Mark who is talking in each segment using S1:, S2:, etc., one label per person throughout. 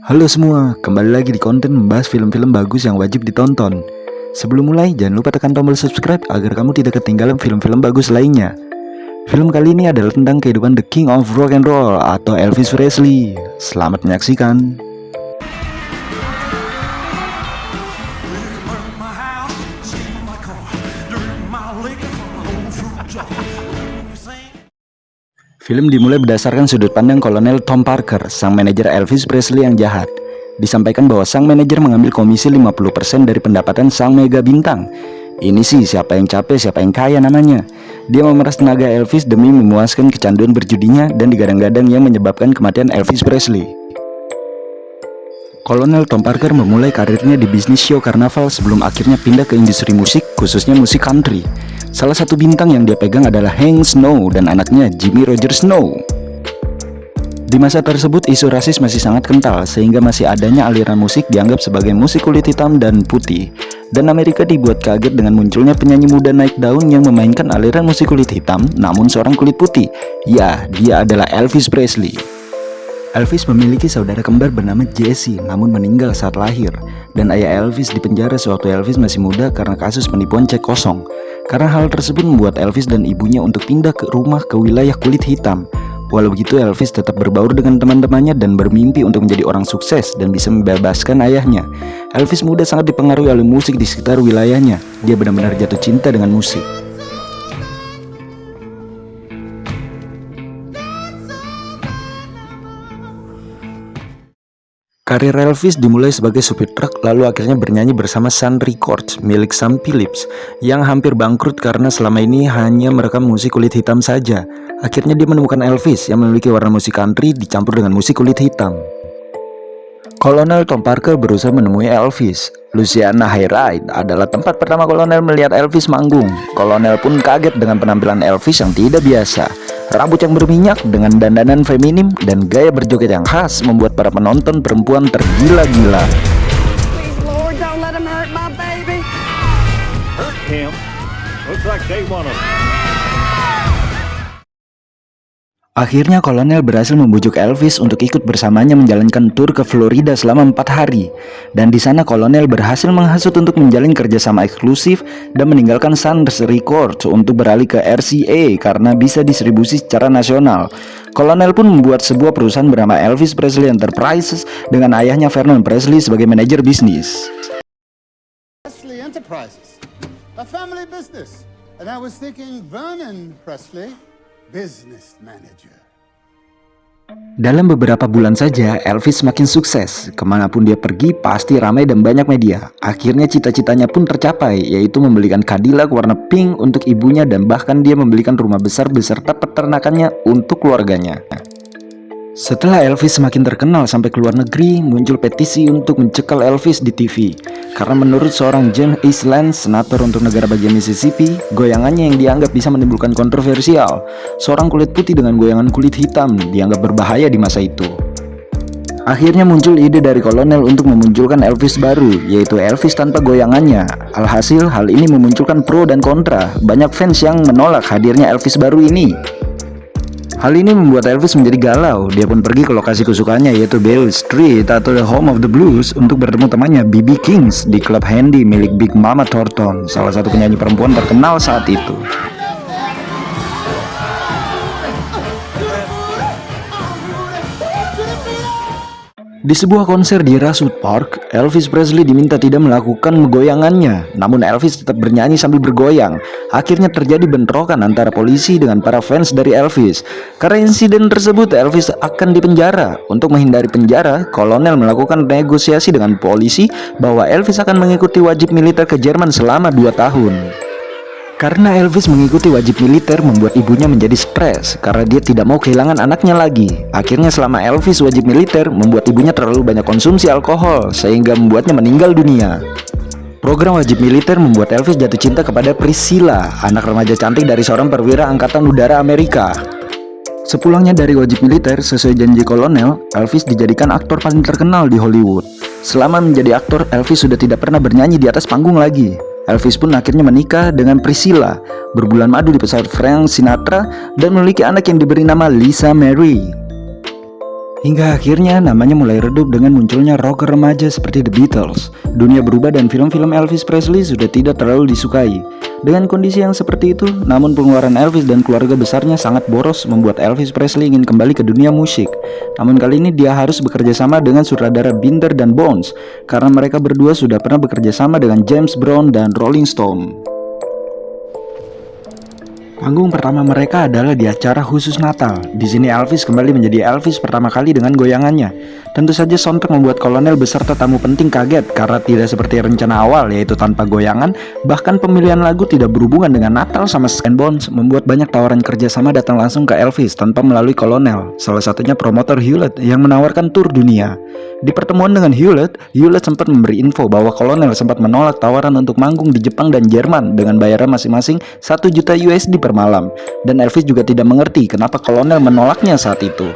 S1: Halo semua, kembali lagi di konten membahas film-film bagus yang wajib ditonton. Sebelum mulai, jangan lupa tekan tombol subscribe agar kamu tidak ketinggalan film-film bagus lainnya. Film kali ini adalah tentang kehidupan The King of Rock and Roll atau Elvis Presley. Selamat menyaksikan. Film dimulai berdasarkan sudut pandang Kolonel Tom Parker, sang manajer Elvis Presley yang jahat. Disampaikan bahwa sang manajer mengambil komisi 50% dari pendapatan sang mega bintang. Ini sih siapa yang capek, siapa yang kaya namanya. Dia memeras tenaga Elvis demi memuaskan kecanduan berjudinya dan digadang-gadang yang menyebabkan kematian Elvis Presley. Kolonel Tom Parker memulai karirnya di bisnis show karnaval sebelum akhirnya pindah ke industri musik, khususnya musik country. Salah satu bintang yang dia pegang adalah Hank Snow dan anaknya Jimmy Roger Snow. Di masa tersebut isu rasis masih sangat kental sehingga masih adanya aliran musik dianggap sebagai musik kulit hitam dan putih. Dan Amerika dibuat kaget dengan munculnya penyanyi muda naik daun yang memainkan aliran musik kulit hitam namun seorang kulit putih. Ya, dia adalah Elvis Presley. Elvis memiliki saudara kembar bernama Jesse namun meninggal saat lahir. Dan ayah Elvis dipenjara sewaktu Elvis masih muda karena kasus penipuan cek kosong. Karena hal tersebut membuat Elvis dan ibunya untuk pindah ke rumah ke wilayah kulit hitam. Walau begitu, Elvis tetap berbaur dengan teman-temannya dan bermimpi untuk menjadi orang sukses dan bisa membebaskan ayahnya. Elvis muda sangat dipengaruhi oleh musik di sekitar wilayahnya. Dia benar-benar jatuh cinta dengan musik. Karir Elvis dimulai sebagai supir truk lalu akhirnya bernyanyi bersama Sun Records milik Sam Phillips yang hampir bangkrut karena selama ini hanya merekam musik kulit hitam saja. Akhirnya dia menemukan Elvis yang memiliki warna musik country dicampur dengan musik kulit hitam. Kolonel Tom Parker berusaha menemui Elvis. Louisiana High Ride adalah tempat pertama Kolonel melihat Elvis manggung. Kolonel pun kaget dengan penampilan Elvis yang tidak biasa. Rambut yang berminyak dengan dandanan feminim dan gaya berjoget yang khas membuat para penonton perempuan tergila-gila.
S2: Please, Lord, don't let him hurt my baby.
S3: Hurt him? Looks like they want him.
S1: Akhirnya Kolonel berhasil membujuk Elvis untuk ikut bersamanya menjalankan tur ke Florida selama 4 hari. Dan di sana Kolonel berhasil menghasut untuk menjalin kerjasama eksklusif dan meninggalkan Sun Records untuk beralih ke RCA karena bisa distribusi secara nasional. Kolonel pun membuat sebuah perusahaan bernama Elvis Presley Enterprises dengan ayahnya Vernon Presley sebagai manajer bisnis.
S4: Presley Enterprises, a family business, and I was thinking Vernon Presley, business manager.
S1: Dalam beberapa bulan saja, Elvis semakin sukses. Kemanapun dia pergi, pasti ramai dan banyak media. Akhirnya cita-citanya pun tercapai, yaitu membelikan Cadillac warna pink untuk ibunya dan bahkan dia membelikan rumah besar beserta peternakannya untuk keluarganya. Setelah Elvis semakin terkenal sampai ke luar negeri, muncul petisi untuk mencekal Elvis di TV. Karena menurut seorang James Eastland, senator untuk negara bagian Mississippi, goyangannya yang dianggap bisa menimbulkan kontroversial. Seorang kulit putih dengan goyangan kulit hitam dianggap berbahaya di masa itu. Akhirnya muncul ide dari Kolonel untuk memunculkan Elvis baru, yaitu Elvis tanpa goyangannya. Alhasil, hal ini memunculkan pro dan kontra. Banyak fans yang menolak hadirnya Elvis baru ini. Hal ini membuat Elvis menjadi galau. Dia pun pergi ke lokasi kesukaannya yaitu Beale Street atau The Home of the Blues untuk bertemu temannya B.B. Kings di klub handy milik Big Mama Thornton, salah satu penyanyi perempuan terkenal saat itu. Di sebuah konser di Rosewood Park, Elvis Presley diminta tidak melakukan goyangannya, namun Elvis tetap bernyanyi sambil bergoyang. Akhirnya terjadi bentrokan antara polisi dengan para fans dari Elvis. Karena insiden tersebut, Elvis akan dipenjara. Untuk menghindari penjara, Kolonel melakukan negosiasi dengan polisi bahwa Elvis akan mengikuti wajib militer ke Jerman selama 2 tahun. Karena Elvis mengikuti wajib militer membuat ibunya menjadi stres karena dia tidak mau kehilangan anaknya lagi. Akhirnya selama Elvis wajib militer membuat ibunya terlalu banyak konsumsi alkohol sehingga membuatnya meninggal dunia. Program wajib militer membuat Elvis jatuh cinta kepada Priscilla, anak remaja cantik dari seorang perwira angkatan udara Amerika. Sepulangnya dari wajib militer, sesuai janji Kolonel, Elvis dijadikan aktor paling terkenal di Hollywood. Selama menjadi aktor, Elvis sudah tidak pernah bernyanyi di atas panggung lagi. Elvis pun akhirnya menikah dengan Priscilla, berbulan madu di pesawat Frank Sinatra, dan memiliki anak yang diberi nama Lisa Marie. Hingga akhirnya namanya mulai redup dengan munculnya rocker remaja seperti The Beatles. Dunia berubah dan film-film Elvis Presley sudah tidak terlalu disukai. Dengan kondisi yang seperti itu, namun pengeluaran Elvis dan keluarga besarnya sangat boros membuat Elvis Presley ingin kembali ke dunia musik. Namun kali ini dia harus bekerja sama dengan sutradara Binder dan Bones, karena mereka berdua sudah pernah bekerja sama dengan James Brown dan Rolling Stone. Panggung pertama mereka adalah di acara khusus Natal. Di sini Elvis kembali menjadi Elvis pertama kali dengan goyangannya. Tentu saja soundtrack membuat kolonel beserta tamu penting kaget karena tidak seperti rencana awal, yaitu tanpa goyangan. Bahkan pemilihan lagu tidak berhubungan dengan Natal sama Stan Bones membuat banyak tawaran kerjasama datang langsung ke Elvis tanpa melalui kolonel. Salah satunya promotor Hewlett yang menawarkan tur dunia. Di pertemuan dengan Hewlett sempat memberi info bahwa kolonel sempat menolak tawaran untuk manggung di Jepang dan Jerman dengan bayaran masing-masing 1 juta USD per malam, dan Elvis juga tidak mengerti kenapa kolonel menolaknya saat itu.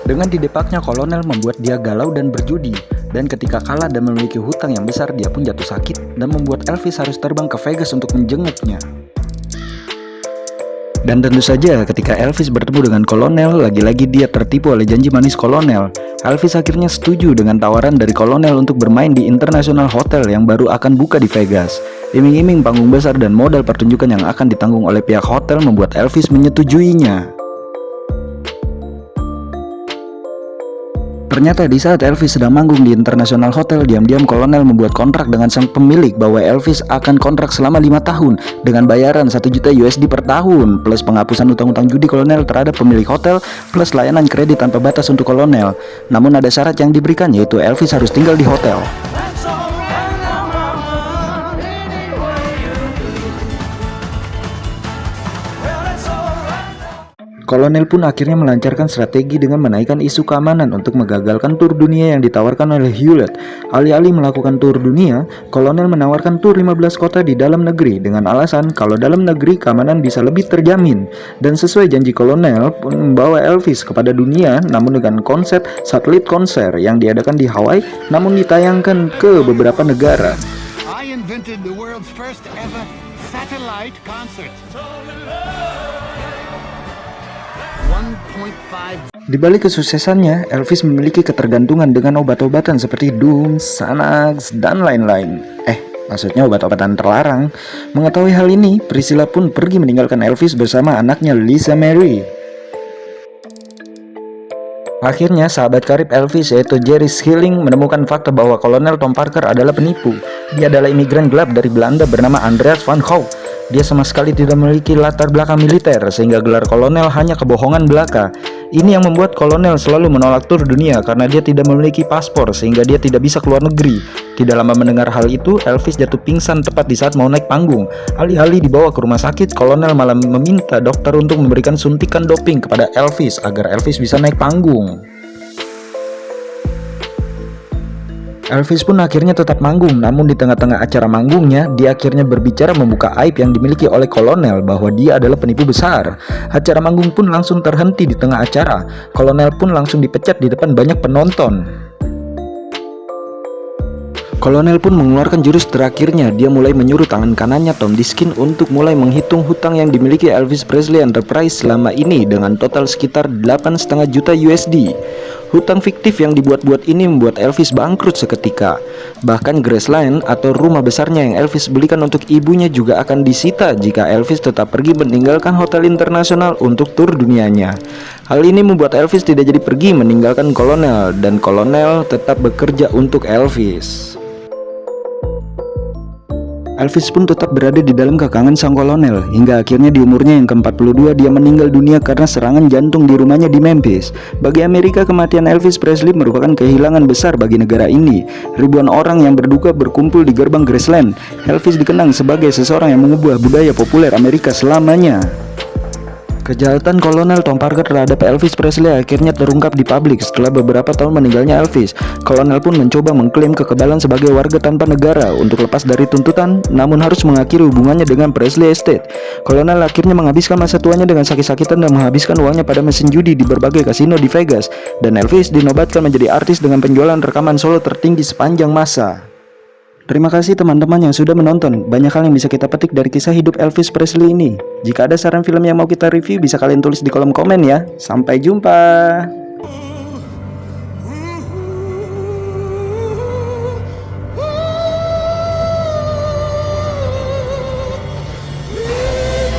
S1: Dengan didepaknya kolonel membuat dia galau dan berjudi, dan ketika kalah dan memiliki hutang yang besar dia pun jatuh sakit dan membuat Elvis harus terbang ke Vegas untuk menjenguknya. Dan tentu saja ketika Elvis bertemu dengan kolonel, lagi-lagi dia tertipu oleh janji manis kolonel. Elvis akhirnya setuju dengan tawaran dari kolonel untuk bermain di International Hotel yang baru akan buka di Vegas. Iming-iming panggung besar dan modal pertunjukan yang akan ditanggung oleh pihak hotel membuat Elvis menyetujuinya. Ternyata di saat Elvis sedang manggung di International Hotel, diam-diam kolonel membuat kontrak dengan sang pemilik bahwa Elvis akan kontrak selama 5 tahun dengan bayaran 1 juta USD per tahun plus penghapusan utang-utang judi kolonel terhadap pemilik hotel plus layanan kredit tanpa batas untuk kolonel. Namun ada syarat yang diberikan, yaitu Elvis harus tinggal di hotel. Kolonel pun akhirnya melancarkan strategi dengan menaikkan isu keamanan untuk menggagalkan tur dunia yang ditawarkan oleh Hewlett. Alih-alih melakukan tur dunia, kolonel menawarkan tur 15 kota di dalam negeri dengan alasan kalau dalam negeri keamanan bisa lebih terjamin. Dan sesuai janji kolonel pun membawa Elvis kepada dunia, namun dengan konsep satelit konser yang diadakan di Hawaii namun ditayangkan ke beberapa negara.
S4: I invented the world's first ever satellite concert. 1.5.
S1: Di balik kesuksesannya, Elvis memiliki ketergantungan dengan obat-obatan seperti Doom, Xanax, dan lain-lain. Maksudnya obat-obatan terlarang. Mengetahui hal ini, Priscilla pun pergi meninggalkan Elvis bersama anaknya Lisa Mary. Akhirnya, sahabat karib Elvis yaitu Jerry Schilling menemukan fakta bahwa Kolonel Tom Parker adalah penipu. Dia adalah imigran gelap dari Belanda bernama Andreas van Gogh. Dia sama sekali tidak memiliki latar belakang militer, sehingga gelar kolonel hanya kebohongan belaka. Ini yang membuat kolonel selalu menolak tur dunia karena dia tidak memiliki paspor, sehingga dia tidak bisa keluar negeri. Tidak lama mendengar hal itu, Elvis jatuh pingsan tepat di saat mau naik panggung. Alih-alih dibawa ke rumah sakit, kolonel malah meminta dokter untuk memberikan suntikan doping kepada Elvis agar Elvis bisa naik panggung. Elvis pun akhirnya tetap manggung, namun di tengah-tengah acara manggungnya, dia akhirnya berbicara membuka aib yang dimiliki oleh kolonel bahwa dia adalah penipu besar. Acara manggung pun langsung terhenti di tengah acara. Kolonel pun langsung dipecat di depan banyak penonton. Kolonel pun mengeluarkan jurus terakhirnya. Dia mulai menyuruh tangan kanannya Tom Diskin untuk mulai menghitung hutang yang dimiliki Elvis Presley Enterprise selama ini dengan total sekitar 8,5 juta USD. Hutang fiktif yang dibuat-buat ini membuat Elvis bangkrut seketika. Bahkan Graceland atau rumah besarnya yang Elvis belikan untuk ibunya juga akan disita jika Elvis tetap pergi meninggalkan hotel internasional untuk tur dunianya. Hal ini membuat Elvis tidak jadi pergi meninggalkan kolonel, dan kolonel tetap bekerja untuk Elvis. Elvis pun tetap berada di dalam kekangan sang kolonel, hingga akhirnya di umurnya yang ke-42 dia meninggal dunia karena serangan jantung di rumahnya di Memphis. Bagi Amerika, kematian Elvis Presley merupakan kehilangan besar bagi negara ini. Ribuan orang yang berduka berkumpul di gerbang Graceland. Elvis dikenang sebagai seseorang yang mengubah budaya populer Amerika selamanya. Kejahatan Kolonel Tom Parker terhadap Elvis Presley akhirnya terungkap di publik setelah beberapa tahun meninggalnya Elvis. Kolonel pun mencoba mengklaim kekebalan sebagai warga tanpa negara untuk lepas dari tuntutan, namun harus mengakhiri hubungannya dengan Presley Estate. Kolonel akhirnya menghabiskan masa tuanya dengan sakit-sakitan dan menghabiskan uangnya pada mesin judi di berbagai kasino di Vegas, dan Elvis dinobatkan menjadi artis dengan penjualan rekaman solo tertinggi sepanjang masa. Terima kasih teman-teman yang sudah menonton. Banyak hal yang bisa kita petik dari kisah hidup Elvis Presley ini. Jika ada saran film yang mau kita review, bisa kalian tulis di kolom komen ya. Sampai jumpa.